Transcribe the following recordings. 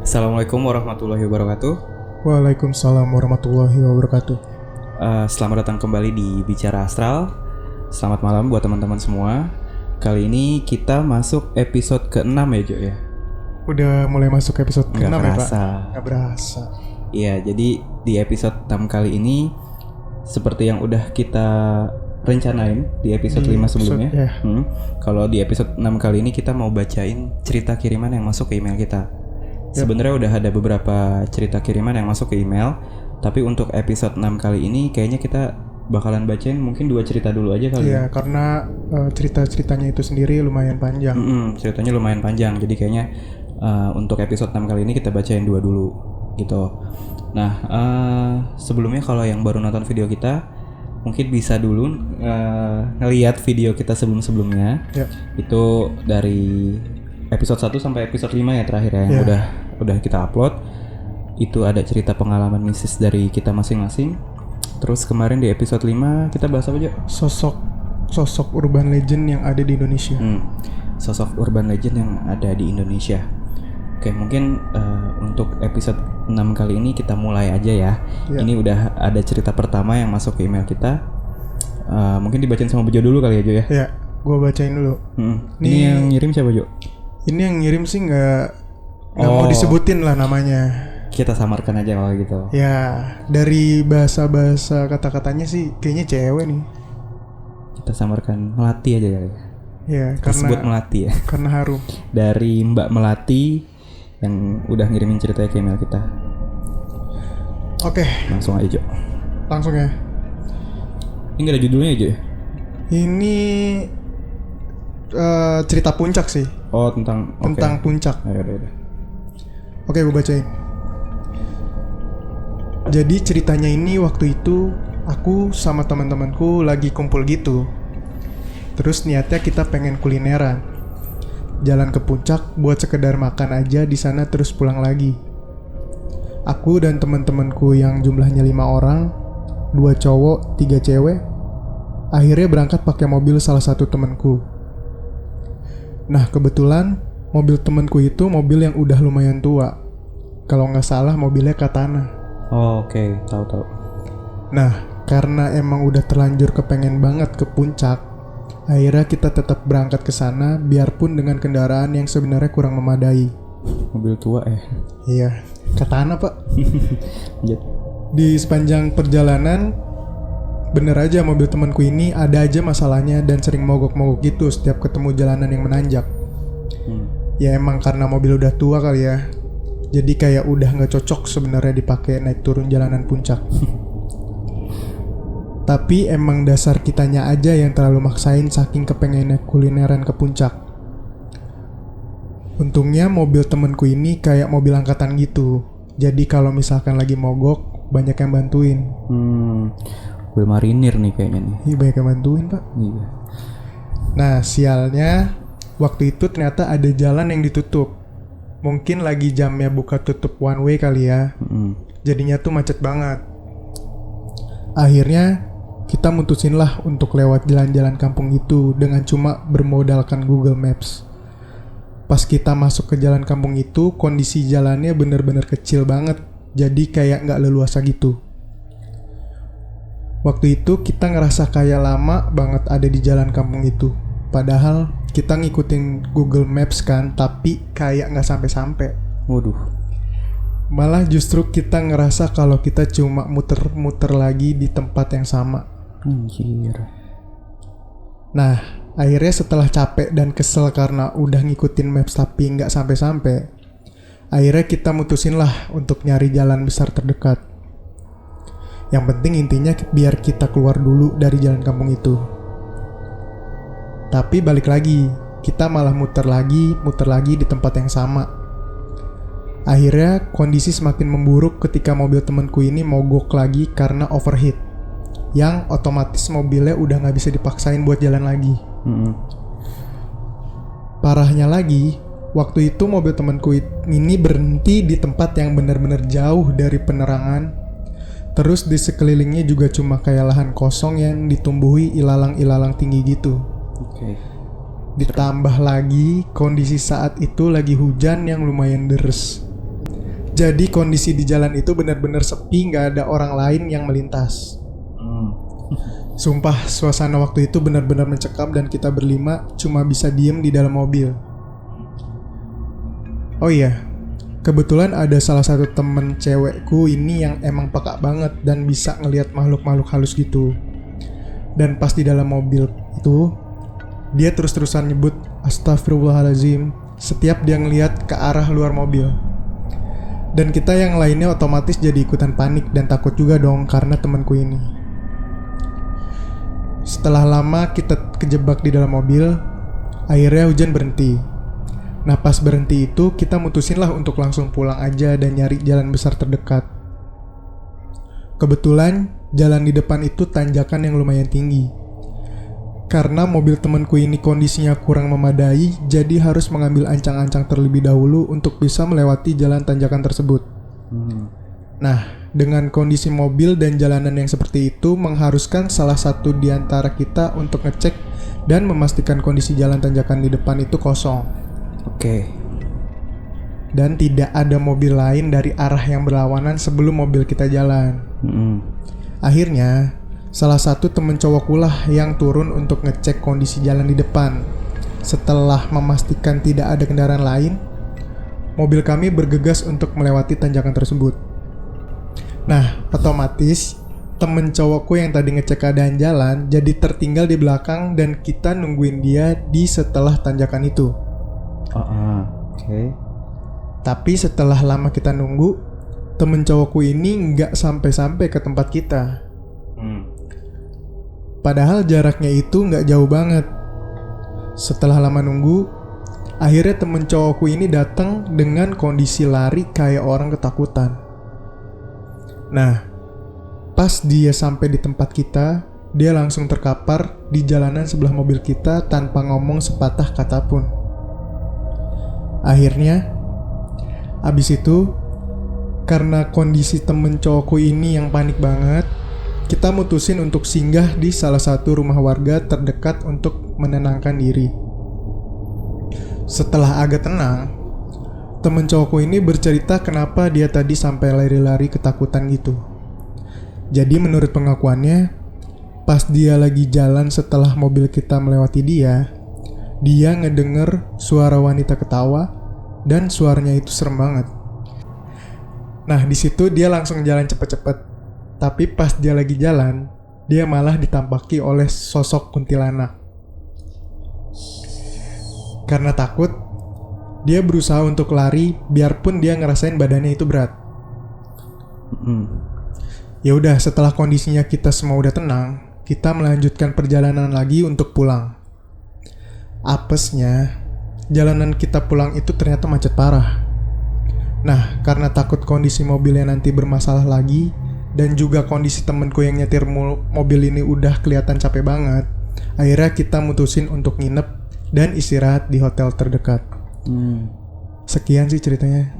Assalamualaikum warahmatullahi wabarakatuh. Waalaikumsalam warahmatullahi wabarakatuh. Selamat datang kembali di Bicara Astral. Selamat malam buat teman-teman semua. Kali ini kita masuk episode ke-6 ya Jo ya. Udah mulai masuk episode ke-6 ya Pak? Gak berasa. Iya, jadi di episode 6 kali ini seperti yang udah kita rencanain di episode 5 sebelumnya. Kalau di episode 6 kali ini kita mau bacain cerita kiriman yang masuk ke email kita. Sebenarnya udah ada beberapa cerita kiriman yang masuk ke email, tapi untuk episode 6 kali ini kayaknya kita bakalan bacain mungkin 2 cerita dulu aja kali. Iya, karena cerita-ceritanya itu sendiri lumayan panjang. Ceritanya lumayan panjang, jadi kayaknya untuk episode 6 kali ini kita bacain 2 dulu gitu. Nah, sebelumnya kalau yang baru nonton video kita mungkin bisa dulu ngelihat video kita sebelum-sebelumnya. Itu dari episode 1 sampai episode 5 ya terakhir ya, yang udah kita upload. Itu ada cerita pengalaman mistis dari kita masing-masing. Terus kemarin di episode 5 kita bahas apa aja? Sosok urban legend yang ada di Indonesia. Sosok urban legend yang ada di Indonesia. Oke, mungkin untuk episode 6 kali ini kita mulai aja ya. Ini udah ada cerita pertama yang masuk ke email kita. Mungkin dibacain sama Bejo dulu kali ya Jo ya? Iya, gue bacain dulu. Ini yang ngirim siapa Jo? Ini yang ngirim sih nggak mau disebutin lah namanya. Kita samarkan aja kalau gitu. Ya, dari bahasa kata-katanya sih kayaknya cewek nih. Kita samarkan Melati aja ya. Ya, kita sebut Melati ya. Karena harum. Dari Mbak Melati yang udah ngirimin ceritanya ke email kita. Oke. Langsung aja Jo. Langsung ya. Ini gak ada judulnya ya Jo ya? Ini cerita puncak sih. Oh, tentang puncak. Udah. Oke, gue bacain. Jadi ceritanya ini waktu itu aku sama teman-temanku lagi kumpul gitu. Terus niatnya kita pengen kulineran. Jalan ke puncak buat sekedar makan aja di sana terus pulang lagi. Aku dan teman-temanku yang jumlahnya 5 orang, 2 cowok, 3 cewek, akhirnya berangkat pakai mobil salah satu temanku. Nah, kebetulan mobil temanku itu mobil yang udah lumayan tua. Kalau nggak salah mobilnya Katana. Oh, oke. Tahu. Nah, karena emang udah terlanjur kepengen banget ke puncak, akhirnya kita tetap berangkat ke sana biarpun dengan kendaraan yang sebenarnya kurang memadai. Mobil tua ya? Iya, Katana Pak. Di sepanjang perjalanan, bener aja mobil temanku ini ada aja masalahnya dan sering mogok-mogok gitu setiap ketemu jalanan yang menanjak. Ya emang karena mobil udah tua kali ya. Jadi kayak udah gak cocok sebenarnya dipakai naik turun jalanan puncak. Tapi emang dasar kitanya aja yang terlalu maksain saking kepengennya kulineran ke puncak. Untungnya mobil temanku ini kayak mobil angkatan gitu. Jadi kalau misalkan lagi mogok banyak yang bantuin. Mobil marinir nih kayaknya nih. Iya, banyak yang bantuin Pak. Iya. Nah, sialnya waktu itu ternyata ada jalan yang ditutup. Mungkin lagi jamnya buka tutup one way kali ya. Jadinya tuh macet banget. Akhirnya kita mutusin lah untuk lewat jalan-jalan kampung itu dengan cuma bermodalkan Google Maps. Pas kita masuk ke jalan kampung itu, kondisi jalannya bener-bener kecil banget. Jadi kayak gak leluasa gitu. Waktu itu kita ngerasa kayak lama banget ada di jalan kampung itu. Padahal kita ngikutin Google Maps kan, tapi kayak gak sampai-sampai. Waduh. Malah justru kita ngerasa kalau kita cuma muter-muter lagi di tempat yang sama. Anjir. Nah, akhirnya setelah capek dan kesel karena udah ngikutin Maps tapi gak sampai-sampai, akhirnya kita mutusin lah untuk nyari jalan besar terdekat. Yang penting intinya biar kita keluar dulu dari jalan kampung itu. Tapi balik lagi, kita malah muter lagi di tempat yang sama. Akhirnya kondisi semakin memburuk ketika mobil temanku ini mogok lagi karena overheat. Yang otomatis mobilnya udah gak bisa dipaksain buat jalan lagi. Parahnya lagi, waktu itu mobil temanku ini berhenti di tempat yang benar-benar jauh dari penerangan. Terus di sekelilingnya juga cuma kayak lahan kosong yang ditumbuhi ilalang-ilalang tinggi gitu. Ditambah lagi kondisi saat itu lagi hujan yang lumayan deres. Jadi kondisi di jalan itu benar-benar sepi, gak ada orang lain yang melintas. Sumpah suasana waktu itu benar-benar mencekam dan kita berlima cuma bisa diem di dalam mobil. Oh iya, kebetulan ada salah satu temen cewekku ini yang emang peka banget dan bisa ngelihat makhluk-makhluk halus gitu. Dan pas di dalam mobil itu, dia terus-terusan nyebut astagfirullahaladzim setiap dia ngelihat ke arah luar mobil. Dan kita yang lainnya otomatis jadi ikutan panik dan takut juga dong karena temanku ini. Setelah lama kita kejebak di dalam mobil, akhirnya hujan berhenti. Nah pas berhenti itu kita mutusin lah untuk langsung pulang aja dan nyari jalan besar terdekat. Kebetulan jalan di depan itu tanjakan yang lumayan tinggi. Karena mobil temanku ini kondisinya kurang memadai, jadi harus mengambil ancang-ancang terlebih dahulu untuk bisa melewati jalan tanjakan tersebut. Nah, dengan kondisi mobil dan jalanan yang seperti itu mengharuskan salah satu di antara kita untuk ngecek dan memastikan kondisi jalan tanjakan di depan itu kosong. Dan tidak ada mobil lain dari arah yang berlawanan sebelum mobil kita jalan. Akhirnya salah satu temen cowokku lah yang turun untuk ngecek kondisi jalan di depan. Setelah memastikan tidak ada kendaraan lain, mobil kami bergegas untuk melewati tanjakan tersebut. Nah, otomatis temen cowokku yang tadi ngecek keadaan jalan jadi tertinggal di belakang dan kita nungguin dia di setelah tanjakan itu. Tapi setelah lama kita nunggu, temen cowokku ini nggak sampai-sampai ke tempat kita. Padahal jaraknya itu nggak jauh banget. Setelah lama nunggu, akhirnya temen cowokku ini datang dengan kondisi lari kayak orang ketakutan. Nah, pas dia sampai di tempat kita, dia langsung terkapar di jalanan sebelah mobil kita tanpa ngomong sepatah kata pun. Akhirnya, abis itu, karena kondisi temen cowokku ini yang panik banget, kita mutusin untuk singgah di salah satu rumah warga terdekat untuk menenangkan diri. Setelah agak tenang, temen cowokku ini bercerita kenapa dia tadi sampai lari-lari ketakutan gitu. Jadi menurut pengakuannya, pas dia lagi jalan setelah mobil kita melewati dia ngedenger suara wanita ketawa dan suaranya itu serem banget. Nah di situ dia langsung jalan cepet-cepet. Tapi pas dia lagi jalan, dia malah ditampaki oleh sosok kuntilanak. Karena takut, dia berusaha untuk lari biarpun dia ngerasain badannya itu berat. Ya udah, setelah kondisinya kita semua udah tenang, kita melanjutkan perjalanan lagi untuk pulang. Apesnya, jalanan kita pulang itu ternyata macet parah. Nah, karena takut kondisi mobilnya nanti bermasalah lagi, dan juga kondisi temenku yang nyetir mobil ini udah kelihatan capek banget, akhirnya kita mutusin untuk nginep dan istirahat di hotel terdekat. Sekian sih ceritanya.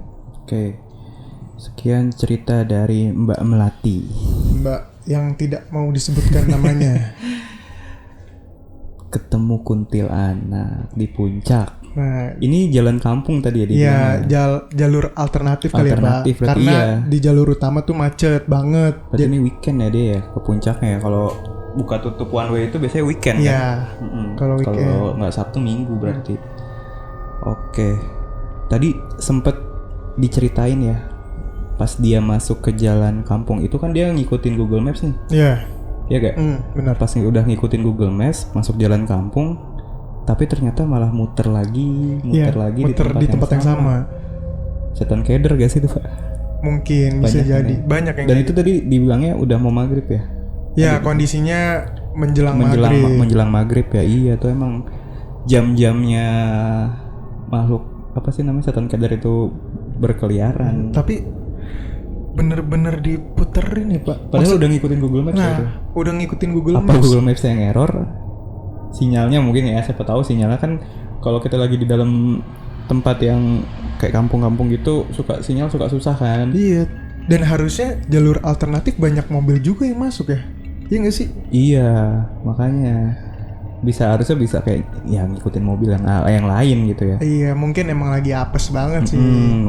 Sekian cerita dari Mbak Melati. Mbak yang tidak mau disebutkan namanya. Ketemu kuntilanak di puncak. Nah, ini jalan kampung tadi ya? Iya, jalur alternatif kali ya Pak. Karena di jalur utama tuh macet banget. Berarti ini weekend ya dia ya ke puncaknya ya. Kalau buka tutup one way itu biasanya weekend kan? Kalau weekend. Kalau nggak Sabtu Minggu berarti. Oke. Tadi sempet diceritain ya. Pas dia masuk ke jalan kampung itu kan dia ngikutin Google Maps nih. Iya. Iya gak? Benar. Pas udah ngikutin Google Maps masuk jalan kampung, tapi ternyata malah muter lagi di tempat yang sama. Setan keder gak sih itu Pak? Mungkin bisa jadi. Banyak yang. Dan itu tadi dibilangnya udah mau maghrib ya? Ya kondisinya menjelang maghrib ya. Iya tuh emang jam-jamnya makhluk apa sih namanya setan keder itu berkeliaran. Tapi bener-bener diputerin ya Pak. Padahal udah ngikutin Google Maps ya. Udah ngikutin Google Apa Maps. Google Maps yang error? Sinyalnya mungkin ya, siapa tahu sinyalnya kan kalau kita lagi di dalam tempat yang kayak kampung-kampung gitu sinyal suka susah kan. Iya. Dan harusnya jalur alternatif banyak mobil juga yang masuk ya. Iya nggak sih? Iya, makanya harusnya bisa kayak ya ngikutin mobil yang lain gitu ya. Iya, mungkin emang lagi apes banget sih.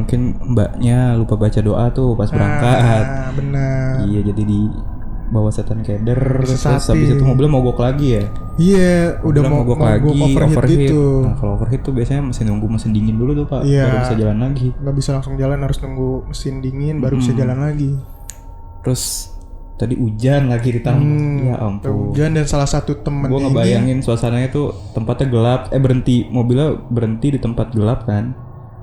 Mungkin mbaknya lupa baca doa tuh pas berangkat. Benar. Iya, jadi di bawa setan keder terus Disesatin. habis itu mobilnya mogok lagi ya. Iya, udah mau mogok lagi, overheat gitu. Nah, kalau overheat tuh biasanya mesti nunggu mesin dingin dulu tuh Pak, Iya. baru bisa jalan lagi. Nggak bisa langsung jalan, harus nunggu mesin dingin baru bisa jalan lagi. Terus tadi hujan lagi ditambah. Ya ampun. Hujan dan salah satu temen Gue ngebayangin suasananya tuh tempatnya gelap, mobilnya berhenti di tempat gelap kan.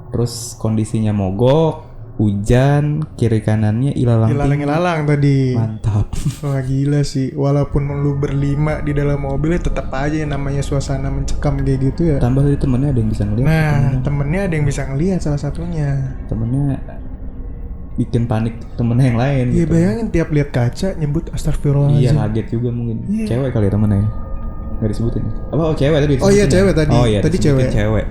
Terus kondisinya mogok, hujan, kiri kanannya ilalang tadi. Mantap. Wah gila sih, walaupun lu berlima di dalam mobil tetap aja yang namanya suasana mencekam kayak gitu ya. Tambah tadi temennya ada yang bisa ngeliat. Nah, temennya ada yang bisa ngelihat salah satunya. Temennya bikin panik temennya yang lain. Iya gitu. bayangin tiap lihat kaca nyebut astagfirullahaladzim. Iya kaget juga mungkin. Cewek kali ya temennya. Nggak disebutin. Apa cewek tadi? Oh iya cewek tadi. Oh iya tadi disebutin cewek. cewek.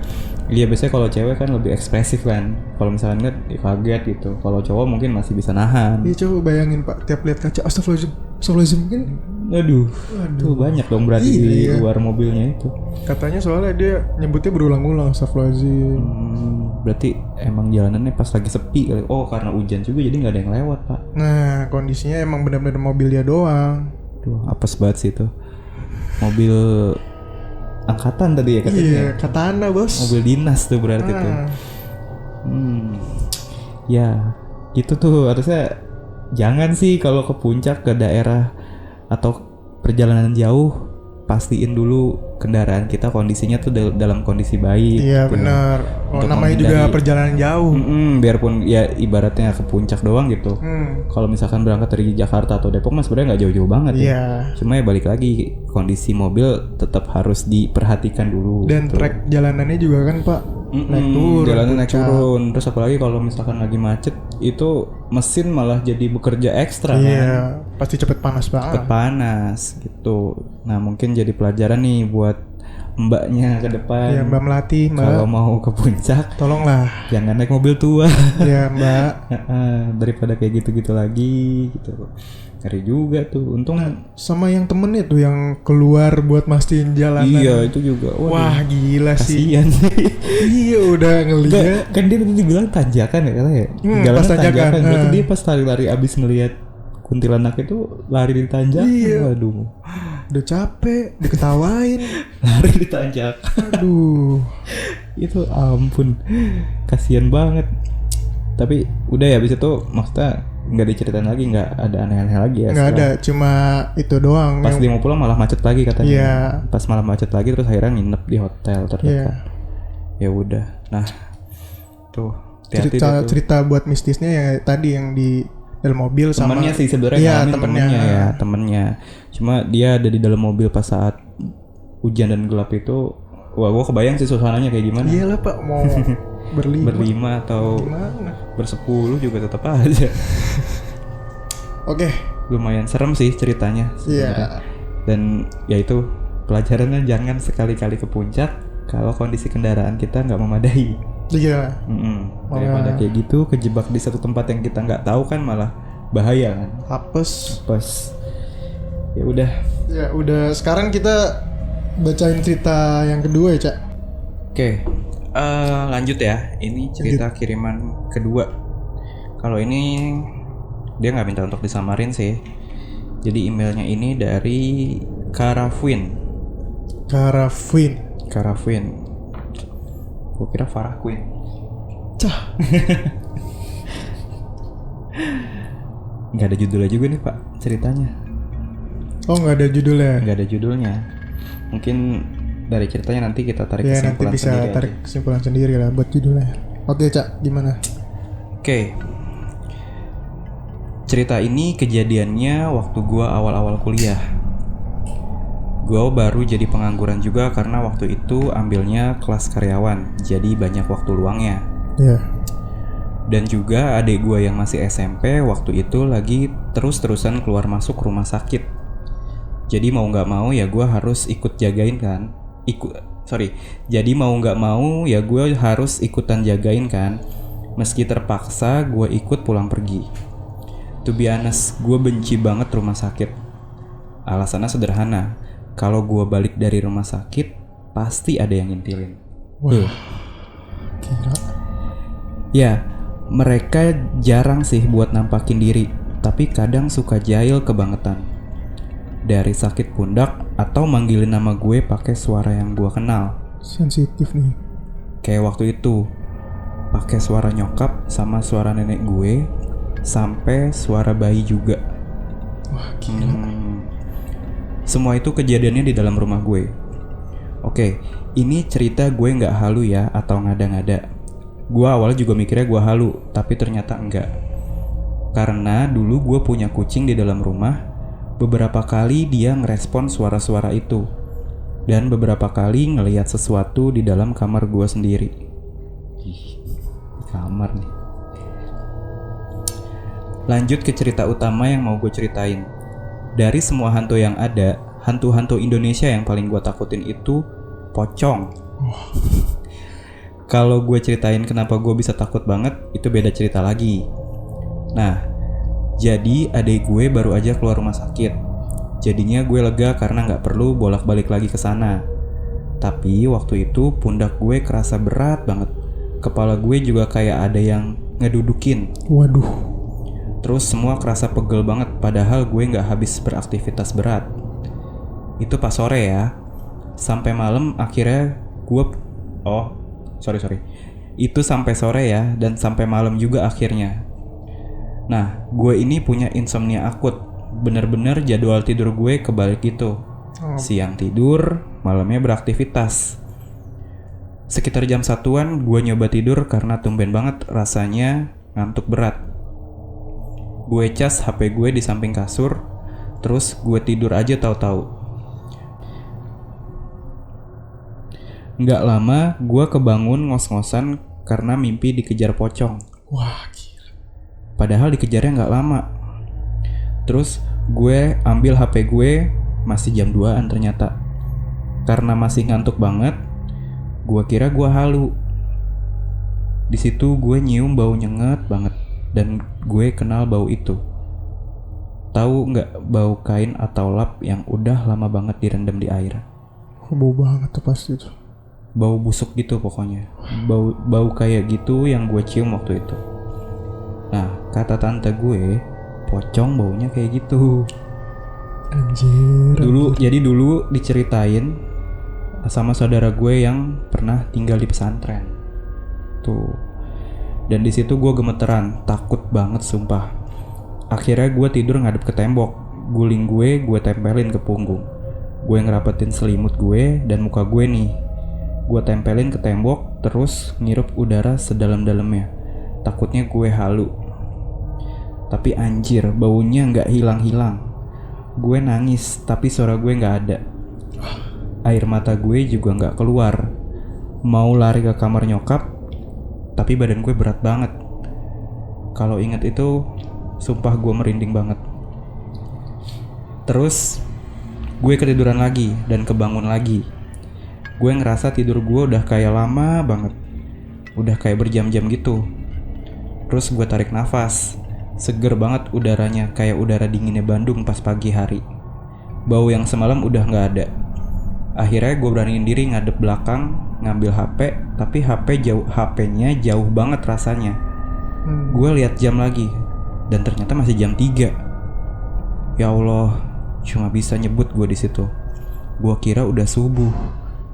Iya biasanya kalau cewek kan lebih ekspresif kan. Kalau misalnya lihat ya kaget gitu. Kalau cowok mungkin masih bisa nahan. Iya coba bayangin Pak, tiap lihat kaca astagfirullahaladzim kan. Aduh. Tuh banyak dong berarti di luar mobilnya itu. Katanya soalnya dia nyebutnya berulang-ulang astagfirullahaladzim. Berarti emang jalanannya pas lagi sepi kali. Oh karena hujan juga jadi nggak ada yang lewat Pak. Nah kondisinya emang benar-benar mobil dia doang. Tuh apes banget sih itu. Mobil angkatan tadi ya katanya. Iya katana bos. Mobil dinas tuh berarti tuh. Ya gitu tuh harusnya jangan sih kalau ke puncak ke daerah atau perjalanan jauh pastiin dulu kendaraan kita kondisinya tuh dalam kondisi baik. Iya gitu. benar. Oh, Untuk namanya juga perjalanan jauh. Biarpun ya ibaratnya ke puncak doang gitu. Kalau misalkan berangkat dari Jakarta atau Depok mas sebenarnya nggak jauh-jauh banget ya. Iya. Cuma ya balik lagi kondisi mobil tetap harus diperhatikan dulu. Dan gitu. trek jalanannya juga kan Pak naik turun. Jalannya naik puncak. turun. Terus apalagi kalau misalkan lagi macet itu mesin malah jadi bekerja ekstra kan. Iya pasti cepet panas banget. Cepet panas gitu. Nah mungkin jadi pelajaran nih buat mbaknya ke depan. Iya Mbak Melati Mbak. Kalau mau ke puncak Tolonglah. jangan naik mobil tua. Iya Mbak. Daripada kayak gitu-gitu lagi gitu. Ngeri juga tuh. Untung Sama yang temennya tuh yang keluar buat mastiin jalanan. iya itu juga. Waduh, Wah gila sih. kasian sih. Iya udah ngeliat. Kan dia tadi bilang tanjakan ya katanya. Pas tanjakan. Berarti dia pas lari-lari abis ngelihat kuntilanak itu lari di tanjakan. Iya. Waduh. Udah capek diketawain. Lari di tanjakan. Aduh. Itu ampun. Kasian banget. Tapi udah ya abis itu maksudnya nggak diceritain lagi, nggak ada aneh-aneh lagi ya. Nggak ada, cuma itu doang. Pas dia mau pulang malah macet lagi katanya. Iya. Pas malah macet lagi terus akhirnya nginep di hotel terdekat. Iya. Ya udah. Nah, tuh hati-hati tuh. cerita buat mistisnya ya tadi yang di dalam mobil sama Temennya sih sebenarnya iya, ngalamin temennya ya, temennya. Cuma dia ada di dalam mobil pas saat hujan dan gelap itu. Wah, gua kebayang sih suasananya kayak gimana. Iyalah Pak, mau berlima atau gimana? bersepuluh juga tetap aja. Oke. Lumayan serem sih ceritanya sebenarnya. Iya. Dan ya itu pelajarannya jangan sekali-kali ke puncak kalau kondisi kendaraan kita nggak memadai. Iya. Daripada kayak gitu kejebak di satu tempat yang kita nggak tahu kan malah bahaya kan. Apes. Pas ya udah. Ya udah, sekarang kita bacain cerita yang kedua ya, Cak. Oke. Lanjut ya. Ini cerita kiriman kedua. Kalau ini dia nggak minta untuk disamarin sih. Jadi emailnya ini dari Karafwin. Gue kira Farah Queen. Cah. Nggak ada judulnya juga nih Pak ceritanya. Oh nggak ada judulnya. Nggak ada judulnya. Mungkin dari ceritanya nanti kita tarik Ya nanti kesimpulan bisa sendiri tarik aja. kesimpulan sendiri lah buat judulnya. Oke Cak, gimana? Oke. Cerita ini kejadiannya waktu gua awal-awal kuliah. Gua baru jadi pengangguran juga karena waktu itu ambilnya kelas karyawan, jadi banyak waktu luangnya. Iya. Dan juga adik gue yang masih SMP waktu itu lagi terus-terusan keluar masuk rumah sakit. Jadi mau nggak mau ya gue harus ikut jagain kan. Jadi mau nggak mau ya gue harus ikutan jagain kan. Meski terpaksa gue ikut pulang pergi. To be honest, gue benci banget rumah sakit. Alasannya sederhana. Kalau gue balik dari rumah sakit, pasti ada yang ngintilin. Wah, gila. Ya, mereka jarang sih buat nampakin diri, tapi kadang suka jahil kebangetan. Dari sakit pundak atau manggilin nama gue pakai suara yang gue kenal. Sensitif nih. Kayak waktu itu, pakai suara nyokap sama suara nenek gue, sampai suara bayi juga. Wah, gila. Semua itu kejadiannya di dalam rumah gue. Oke, ini cerita gue nggak halu ya atau ngada-ngada. Gue awalnya juga mikirnya gue halu, tapi ternyata enggak. Karena dulu gue punya kucing di dalam rumah. Beberapa kali dia ngerespon suara-suara itu. Dan beberapa kali ngelihat sesuatu di dalam kamar gue sendiri. Kamar nih. Lanjut ke cerita utama yang mau gue ceritain. Dari semua hantu yang ada, hantu-hantu Indonesia yang paling gue takutin itu pocong. Kalau gue ceritain kenapa gue bisa takut banget, itu beda cerita lagi. Nah, jadi adik gue baru aja keluar rumah sakit. Jadinya gue lega karena gak perlu bolak-balik lagi ke sana. Tapi waktu itu pundak gue kerasa berat banget. Kepala gue juga kayak ada yang ngedudukin. Waduh. Terus semua kerasa pegel banget, padahal gue gak habis beraktivitas berat. Itu pas sore ya. Sampai malam akhirnya gue... Itu sampai sore ya, dan sampai malam juga akhirnya. Nah, gue ini punya insomnia akut. Bener-bener jadwal tidur gue kebalik gitu. Siang tidur, malamnya beraktivitas. Sekitar jam 1-an gue nyoba tidur karena tumben banget rasanya ngantuk berat. Gue cas HP gue di samping kasur, terus gue tidur aja tahu-tahu. Nggak lama gue kebangun ngos-ngosan karena mimpi dikejar pocong. Wah, gila. Padahal dikejarnya nggak lama. Terus gue ambil HP gue, masih jam 2-an ternyata. Karena masih ngantuk banget, gue kira gue halu. Di situ gue nyium bau nyengat banget. Dan gue kenal bau itu. Tahu nggak bau kain atau lap yang udah lama banget direndam di air? Bau banget tuh pasti itu. Bau busuk gitu pokoknya. Bau kayak gitu yang gue cium waktu itu. Nah, kata tante gue, pocong baunya kayak gitu. Anjir. Jadi dulu diceritain sama saudara gue yang pernah tinggal di pesantren. Tuh. Dan di situ gue gemeteran, takut banget sumpah. Akhirnya gue tidur ngadep ke tembok. Guling gue tempelin ke punggung. Gue ngerapetin selimut gue dan muka gue nih. Gue tempelin ke tembok, terus ngirup udara sedalam-dalamnya. Takutnya gue halu. Tapi anjir, baunya gak hilang-hilang. Gue nangis, tapi suara gue gak ada. Air mata gue juga gak keluar. Mau lari ke kamar nyokap, tapi badan gue berat banget. Kalau inget itu, sumpah gue merinding banget. Terus, gue ketiduran lagi dan kebangun lagi. Gue ngerasa tidur gue udah kayak lama banget. Udah kayak berjam-jam gitu. Terus gue tarik nafas. Seger banget udaranya, kayak udara dinginnya Bandung pas pagi hari. Bau yang semalam udah gak ada. Akhirnya gue beraniin diri ngadep belakang, ngambil HP, tapi HP-nya jauh banget rasanya. Gue lihat jam lagi, dan ternyata masih jam 3. Ya Allah, cuma bisa nyebut gue di situ. Gue kira udah subuh,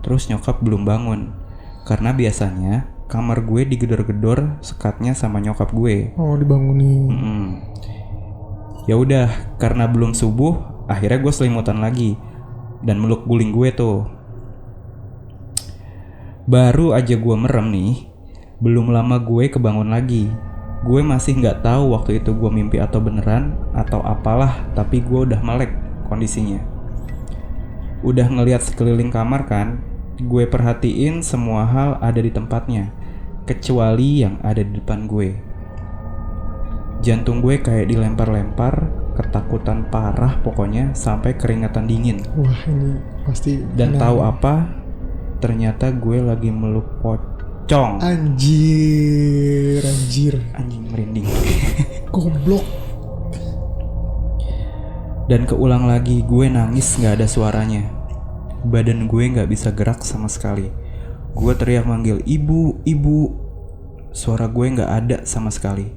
terus nyokap belum bangun, karena biasanya kamar gue digedor-gedor sekatnya sama nyokap gue. Oh, dibangunin. Ya udah, karena belum subuh, akhirnya gue selimutan lagi dan meluk guling gue tuh. Baru aja gue merem nih, belum lama gue kebangun lagi. Gue masih nggak tahu waktu itu gue mimpi atau beneran atau apalah, tapi gue udah melek kondisinya. Udah ngelihat sekeliling kamar kan, gue perhatiin semua hal ada di tempatnya, kecuali yang ada di depan gue. Jantung gue kayak dilempar-lempar, ketakutan parah pokoknya sampai keringetan dingin. Wah, ini pasti. Dan tahu apa? Ternyata gue lagi meluk pocong. Anjir. Anjing merinding. Goblok. Dan keulang lagi, gue nangis gak ada suaranya. Badan gue gak bisa gerak sama sekali. Gue teriak manggil ibu, ibu. Suara gue gak ada sama sekali.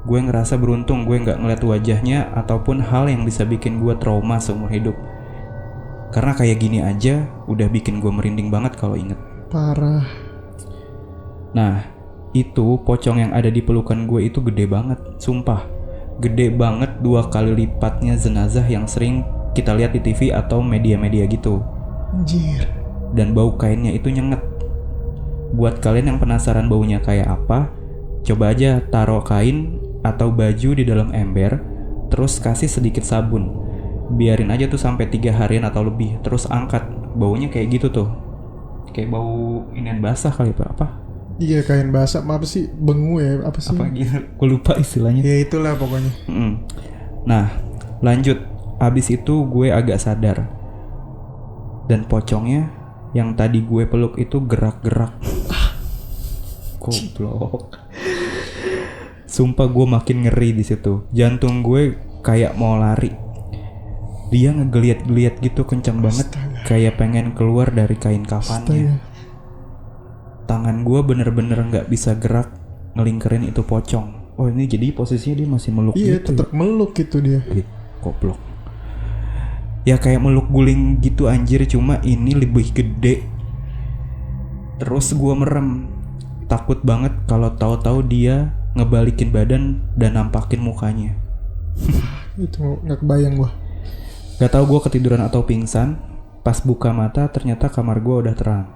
Gue ngerasa beruntung gue gak ngeliat wajahnya ataupun hal yang bisa bikin gue trauma seumur hidup. Karena kayak gini aja udah bikin gue merinding banget kalau inget. Parah. Nah, itu pocong yang ada di pelukan gue itu gede banget, sumpah. Gede banget 2 kali lipatnya jenazah yang sering kita lihat di TV atau media-media gitu. Anjir. Dan bau kainnya itu nyenget. Buat kalian yang penasaran baunya kayak apa, coba aja taruh kain atau baju di dalam ember, terus kasih sedikit sabun. Biarin aja tuh sampai 3 harian atau lebih, terus angkat. Baunya kayak gitu tuh. Kayak bau inian basah kali apa? Iya, kain basah, apa sih? Bengu ya, apa sih? Apa gitu? Gue lupa istilahnya. Ya itulah pokoknya. Nah, lanjut. Abis itu gue agak sadar. Dan pocongnya yang tadi gue peluk itu gerak-gerak. Goblok. Sumpah gue makin ngeri di situ. Jantung gue kayak mau lari. Dia ngegeliat-geliat gitu kencang banget. Kayak pengen keluar dari kain kafannya. Tangan gue bener-bener gak bisa gerak ngelingkerin itu pocong. Oh, ini jadi posisinya dia masih meluk gitu. Iya, tetap meluk gitu dia. Goblok. Ya kayak meluk guling gitu anjir, cuma ini lebih gede. Terus gue merem. Takut banget kalau tahu-tahu dia ngebalikin badan dan nampakin mukanya. Itu gak kebayang gue. Gak tau gue ketiduran atau pingsan. Pas buka mata ternyata kamar gue udah terang.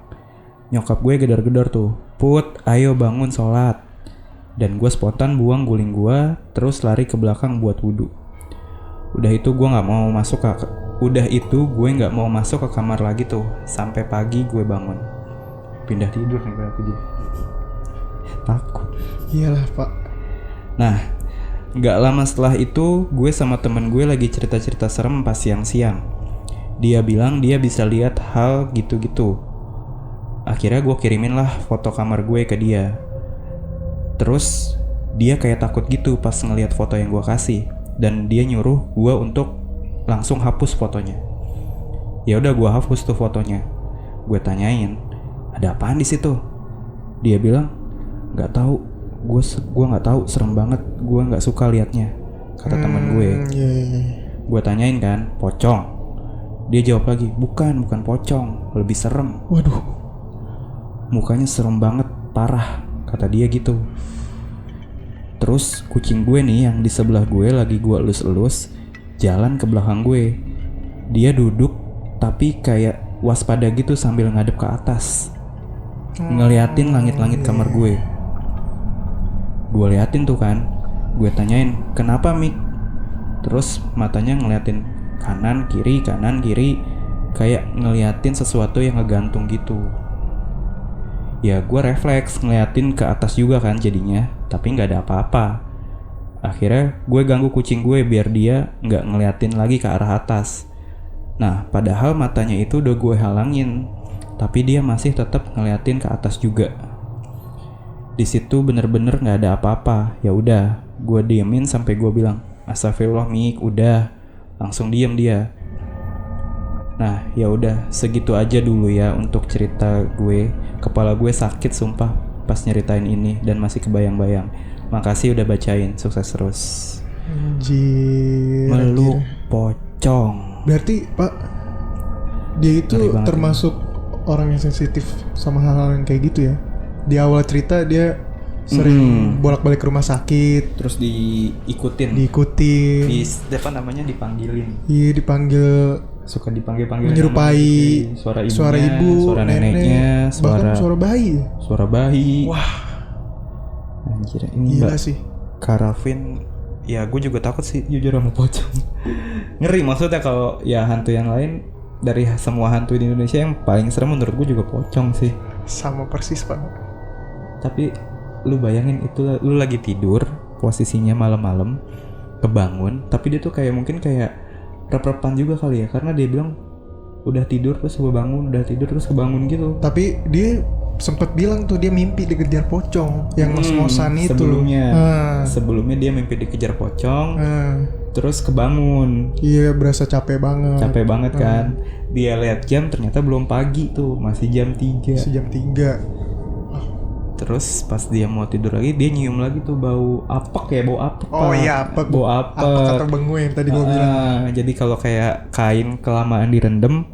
Nyokap gue gedor-gedor tuh, "Put, ayo bangun sholat." Dan gue spontan buang guling gue, terus lari ke belakang buat wudhu. Udah itu gue nggak mau masuk ke kamar lagi tuh. Sampai pagi gue bangun. Pindah tidur nih berarti dia. Takut. Iyalah pak. Nah, gak lama setelah itu gue sama temen gue lagi cerita-cerita serem pas siang-siang. Dia bilang dia bisa lihat hal gitu-gitu. Akhirnya gue kirimin lah foto kamar gue ke dia. Terus dia kayak takut gitu pas ngelihat foto yang gue kasih. Dan dia nyuruh gue untuk langsung hapus fotonya. Ya udah gue hapus tuh fotonya. Gue tanyain, "Ada apaan di situ?" Dia bilang, "Gak tahu. Gue nggak tahu, serem banget. Gue nggak suka liatnya," kata teman gue. Gue tanyain kan, "Pocong?" Dia jawab lagi, bukan pocong, lebih serem." Waduh. "Mukanya serem banget, parah," kata dia gitu. Terus kucing gue nih yang di sebelah gue lagi gue elus-elus jalan ke belakang gue. Dia duduk tapi kayak waspada gitu sambil ngadep ke atas, ngeliatin langit-langit kamar gue. Gue liatin tuh kan. Gue tanyain, "Kenapa, Mik?" Terus matanya ngeliatin kanan kiri, kayak ngeliatin sesuatu yang ngegantung gitu. Ya gue refleks ngeliatin ke atas juga kan jadinya, tapi gak ada apa-apa. Akhirnya gue ganggu kucing gue biar dia gak ngeliatin lagi ke arah atas. Nah, padahal matanya itu udah gue halangin, tapi dia masih tetap ngeliatin ke atas juga. Di situ bener-bener gak ada apa-apa. Ya udah, gue diemin sampai gue bilang, "Astagfirullah Mik, udah." Langsung diem dia. Nah, ya udah, segitu aja dulu ya untuk cerita gue. Kepala gue sakit sumpah pas nyeritain ini dan masih kebayang-bayang. Makasih udah bacain, sukses terus. Anjir. Meluk pocong. Berarti pak, dia itu termasuk orang yang sensitif sama hal-hal yang kayak gitu ya. Di awal cerita dia sering bolak-balik ke rumah sakit, terus diikutin. Di depan namanya dipanggilin. Iya, dipanggil. Suka dipanggil menyerupai suara ibu, suara neneknya, bahkan suara bayi. Wah, anjir, ini gila sih. Karafin, ya gue juga takut sih jujur sama pocong. Ngeri maksudnya kalau ya hantu yang lain, dari semua hantu di Indonesia yang paling serem menurut gue juga pocong sih. Sama persis pak. Tapi lu bayangin itu lu lagi tidur, posisinya malam-malam kebangun, tapi dia tuh kayak mungkin kayak rep-repan juga kali ya, karena dia bilang udah tidur terus kebangun, udah tidur terus kebangun gitu. Tapi dia sempat bilang tuh dia mimpi dikejar pocong yang ngos-ngosan itu. Sebelumnya dia mimpi dikejar pocong, terus kebangun. Iya, berasa capek banget. Kan. Dia lihat jam, ternyata belum pagi tuh, masih jam 3. Jam 3. Terus pas dia mau tidur lagi, dia nyium lagi tuh bau apek ya, bau apek. Oh iya, apek. Bau apek. Apek atau bengu yang tadi gue bilang. Jadi kalau kayak kain kelamaan direndam,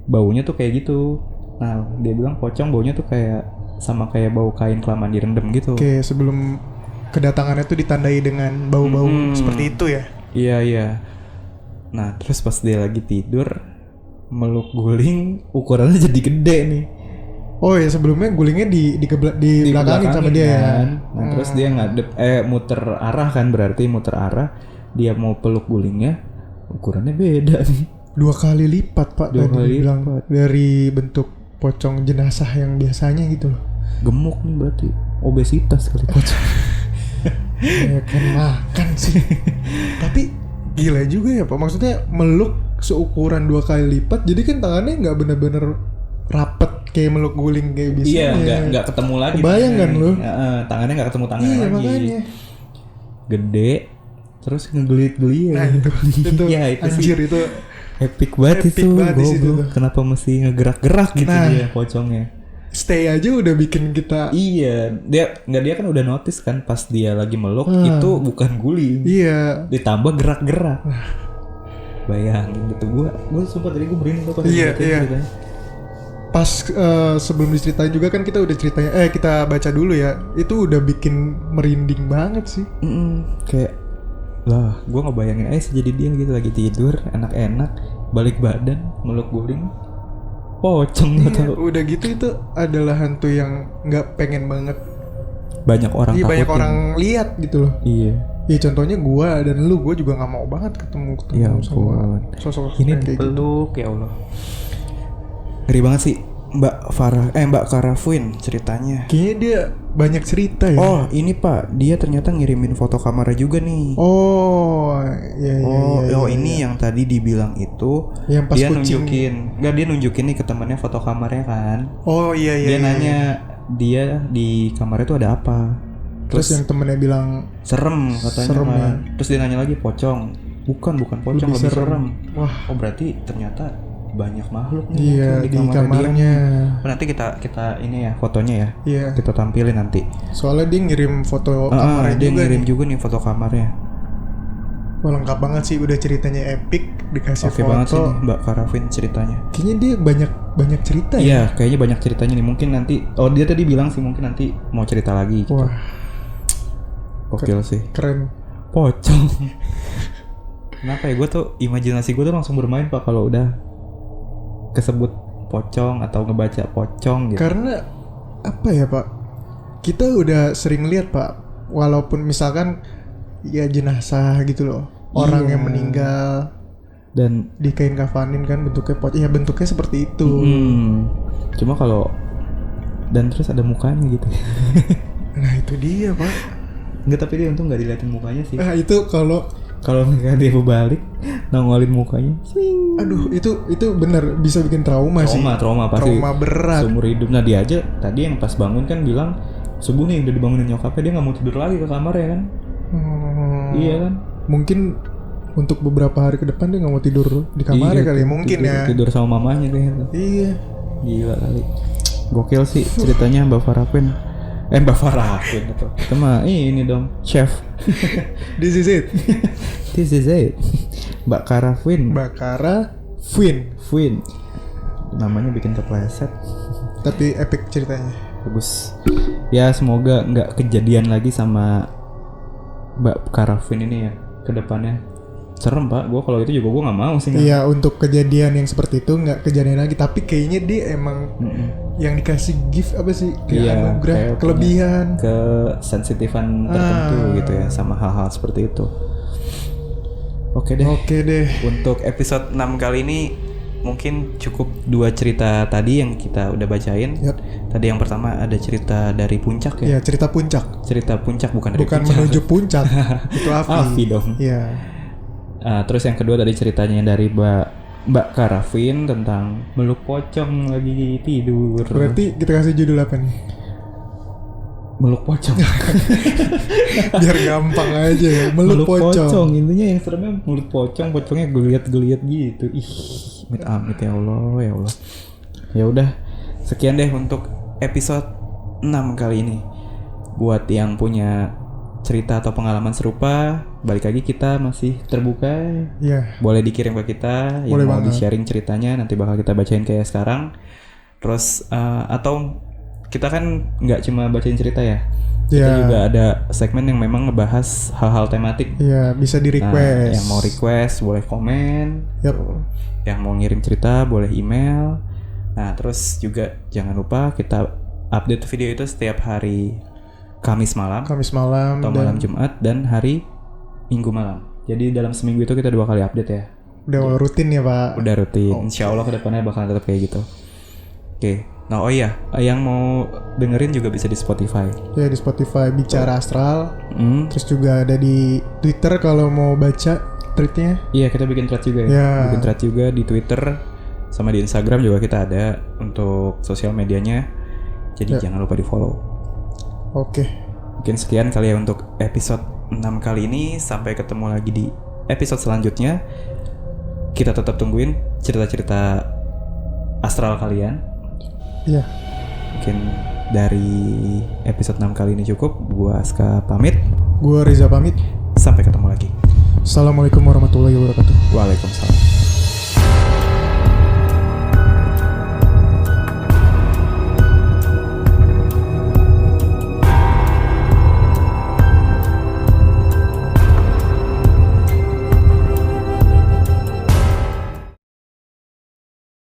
baunya tuh kayak gitu. Nah, dia bilang pocong baunya tuh kayak sama kayak bau kain kelamaan direndam gitu. Oke, sebelum kedatangannya tuh ditandai dengan bau-bau seperti itu ya. Iya. Nah, terus pas dia lagi tidur, meluk guling, ukurannya jadi gede nih. Oh ya, sebelumnya gulingnya di belakangin sama dia ya. Nah, terus dia ngadep muter arah kan, berarti muter arah. Dia mau peluk gulingnya, ukurannya beda nih. 2 kali lipat, Pak. 2 tadi kali bilang lipat. dari bentuk pocong jenazah yang biasanya gitu loh. Gemuk nih berarti, obesitas kali pocong. Ya kan makan sih. Tapi gila juga ya, Pak. Maksudnya meluk seukuran 2 kali lipat. Jadi kan tangannya nggak bener-bener rapet kayak meluk guling kayak biasanya. Iya, nggak ketemu lagi. Kebayang kan lu? Tangannya nggak ketemu tangan lagi. Makanya. Gede, terus ngegelit-gelit. Nah itu ya, itu anjir sih. itu Epic banget itu. Goblok. Kenapa mesti ngegerak-gerak gitu dia pocongnya? Stay aja udah bikin kita. Iya, dia kan udah notice kan pas dia lagi meluk itu bukan guling. Iya. Ditambah gerak-gerak. Bayangin gitu, gue sumpah tadi gue merinding pas ceritanya. Pas sebelum diceritain juga kan kita udah ceritanya kita baca dulu ya. Itu udah bikin merinding banget sih. Kayak lah, gue ngebayangin aja jadi dia gitu lagi tidur, enak-enak, balik badan, meluk guling, pocong gitu. Udah gitu itu adalah hantu yang nggak pengen banget banyak orang takutin. Banyak orang lihat gitu loh. Iya. Ya contohnya gue dan lu, gue juga nggak mau banget ketemu ya, sama sosok ini dipeluk gitu. Ya Allah. Ngeri banget sih Mbak Karafuin ceritanya. Kayaknya dia banyak cerita ya. Oh ini Pak, dia ternyata ngirimin foto kamarnya juga nih. Oh iya. Ini yang tadi dibilang itu yang pas dia kucing. dia nunjukin nih ke temannya foto kamarnya kan. Oh iya. Dia nanya dia di kamarnya itu ada apa. Terus yang temennya bilang serem katanya. Serem kan. ya. Terus dia nanya lagi pocong. Bukan pocong, lebih serem. Wah. Oh berarti ternyata banyak makhluk nih di kamarnya. Nanti kita ini ya fotonya ya. Iya. Kita tampilin nanti. Soalnya dia ngirim foto kamarnya dia juga. Dia ngirim juga nih foto kamarnya. Wah lengkap banget sih, udah ceritanya epic, dikasih foto. Oke banget sih nih Mbak Karafin ceritanya. Kayaknya dia banyak cerita ya. Iya, kayaknya banyak ceritanya nih. Mungkin nanti dia tadi bilang sih mungkin nanti mau cerita lagi gitu. Wah. Gokil sih. Keren. Pocong. Kenapa ya, gue tuh imajinasi gue tuh langsung bermain Pak kalau udah kesebut pocong atau ngebaca pocong gitu. Karena apa ya Pak, kita udah sering lihat Pak, walaupun misalkan ya jenazah gitu loh, orang yang meninggal dan di kain kafanin kan bentuknya pocong, ya bentuknya seperti itu. Cuma kalau dan terus ada mukanya gitu. Nah itu dia Pak. Enggak, tapi dia untung nggak diliatin mukanya sih. Nah itu kalau nggak dia berbalik nongolin mukanya. Aduh itu bener bisa bikin trauma sih. Trauma pasti. Trauma berat. Seumur hidup. Nah dia aja tadi yang pas bangun kan bilang subuh nih udah dibangunin nyokapnya, dia nggak mau tidur lagi ke kamar ya kan. Iya kan. Mungkin untuk beberapa hari ke depan dia nggak mau tidur di kamarnya kali ya, mungkin tidur sama mamanya kayaknya. Iya. Gila kali. Gokil sih ceritanya Mbak Farafin. Mbak Farafin itu. Sama ini dong, chef. This is it. Mbak Karafin. Fin. Namanya bikin kepleset. Tapi epic ceritanya. Bagus. Ya semoga nggak kejadian lagi sama Mbak Karafin ini ya ke depannya. Serem Pak, gue kalau itu juga gue nggak mau sih. Iya, untuk kejadian yang seperti itu nggak kejadian lagi. Tapi kayaknya dia emang yang dikasih gift apa sih? Kayak anugerah, kelebihan, kesensitifan tertentu gitu ya sama hal-hal seperti itu. Oke deh. Oke deh. Untuk episode 6 kali ini mungkin cukup 2 cerita tadi yang kita udah bacain. Yap. Tadi yang pertama ada cerita dari puncak ya. Iya, cerita puncak. Cerita puncak bukan dari Bukan puncak. menuju puncak. Itu Afi. Afi dong. Iya. Terus yang kedua tadi ceritanya dari Mbak Karafin tentang meluk pocong lagi tidur. Berarti kita kasih judul apa nih? Meluk pocong. Biar gampang aja ya. Meluk pocong. Intinya yang seremnya mulut pocong, pocongnya geliat-geliat gitu. Ih, amit-amit ya Allah, ya Allah. Ya udah, sekian deh untuk episode 6 kali ini. Buat yang punya cerita atau pengalaman serupa, balik lagi kita masih terbuka. Iya. Boleh dikirim ke kita, yang Boleh mau banget. di-sharing ceritanya nanti bakal kita bacain kayak sekarang. Terus atau kita kan nggak cuma bacain cerita ya. Kita Iya. juga ada segmen yang memang ngebahas hal-hal tematik. Iya, bisa di Nah, request. yang mau request boleh komen. Yap. Yang mau ngirim cerita boleh email. Nah, terus juga jangan lupa kita update video itu setiap hari Kamis malam Kamis malam atau malam Jumat dan hari Minggu malam. Jadi dalam seminggu itu kita 2 kali update ya. udah rutin ya, Pak. Udah rutin. Insya Allah kedepannya bakal tetap kayak gitu. Oke. Nah, oh iya, yang mau dengerin juga bisa di Spotify. Ya, di Spotify Bicara Astral. Hmm. Terus juga ada di Twitter kalau mau baca tweetnya. Iya, kita bikin thread juga ya. Ya. Bikin thread juga di Twitter sama di Instagram juga kita ada untuk sosial medianya. Jadi Ya. jangan lupa di-follow. Oke. Mungkin sekian kali ya untuk episode 6 kali ini. Sampai ketemu lagi di episode selanjutnya. Kita tetap tungguin cerita-cerita astral kalian. Iya. Mungkin dari episode 6 kali ini cukup. Gua Aska pamit. Gua Riza pamit. Sampai ketemu lagi. Assalamualaikum warahmatullahi wabarakatuh. Waalaikumsalam.